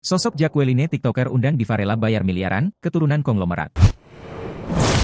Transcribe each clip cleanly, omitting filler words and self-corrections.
Sosok Jacqueline TikToker undang Divarela bayar miliaran, keturunan konglomerat.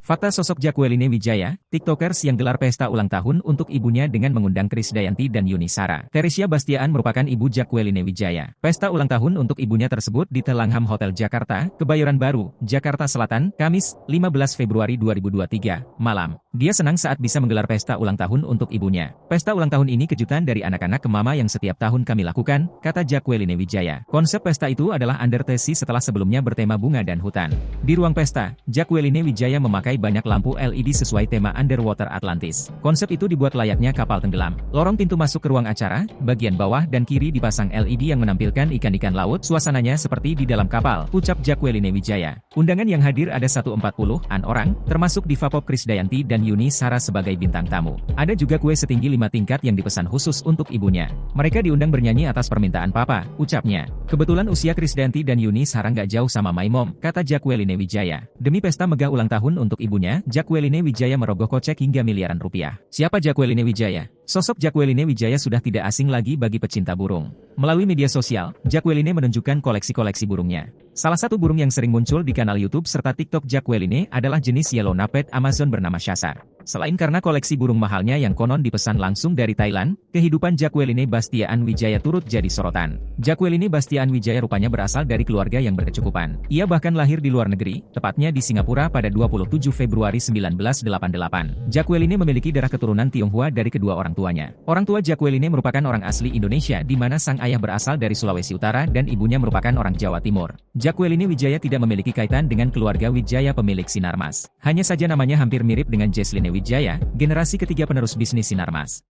Fakta sosok Jacqueline Wijaya, TikTokers yang gelar pesta ulang tahun untuk ibunya dengan mengundang Krisdayanti dan Yuni Shara. Teresia Bastian merupakan ibu Jacqueline Wijaya. Pesta ulang tahun untuk ibunya tersebut di Telangham Hotel Jakarta, Kebayoran Baru, Jakarta Selatan, Kamis, 15 Februari 2023, malam. Dia senang saat bisa menggelar pesta ulang tahun untuk ibunya. Pesta ulang tahun ini kejutan dari anak-anak ke mama yang setiap tahun kami lakukan, kata Jacqueline Wijaya. Konsep pesta itu adalah undertesi setelah sebelumnya bertema bunga dan hutan. Di ruang pesta, Jacqueline Wijaya memakai banyak lampu LED sesuai tema Underwater Atlantis. Konsep itu dibuat layaknya kapal tenggelam. Lorong pintu masuk ke ruang acara, bagian bawah dan kiri dipasang LED yang menampilkan ikan-ikan laut, suasananya seperti di dalam kapal, ucap Jacqueline Wijaya. Undangan yang hadir ada 140-an orang, termasuk diva pop Krisdayanti dan Yuni Shara sebagai bintang tamu. Ada juga kue setinggi 5 tingkat yang dipesan khusus untuk ibunya. Mereka diundang bernyanyi atas permintaan papa, ucapnya. Kebetulan usia Krisdayanti dan Yuni Shara nggak jauh sama my mom, kata Jacqueline Wijaya. Demi pesta megah ulang tahun untuk ibunya, Jacqueline Wijaya merogoh kocek hingga miliaran rupiah. Siapa Jacqueline Wijaya? Sosok Jacqueline Wijaya sudah tidak asing lagi bagi pecinta burung. Melalui media sosial, Jacqueline menunjukkan koleksi-koleksi burungnya. Salah satu burung yang sering muncul di kanal YouTube serta TikTok Jacqueline adalah jenis Yellow Naped Amazon bernama Shazar. Selain karena koleksi burung mahalnya yang konon dipesan langsung dari Thailand, kehidupan Jacqueline Bastian Wijaya turut jadi sorotan. Jacqueline Bastian Wijaya rupanya berasal dari keluarga yang berkecukupan. Ia bahkan lahir di luar negeri, tepatnya di Singapura pada 27 Februari 1988. Jacqueline memiliki darah keturunan Tionghoa dari kedua orang tuanya. Orang tua Jacqueline merupakan orang asli Indonesia di mana sang ayah berasal dari Sulawesi Utara dan ibunya merupakan orang Jawa Timur. Jacqueline Wijaya tidak memiliki kaitan dengan keluarga Wijaya pemilik Sinarmas. Hanya saja namanya hampir mirip dengan Jesline Wijaya, generasi ketiga penerus bisnis Sinarmas.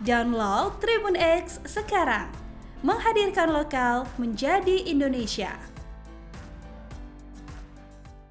Download Tribun X sekarang, menghadirkan lokal menjadi Indonesia.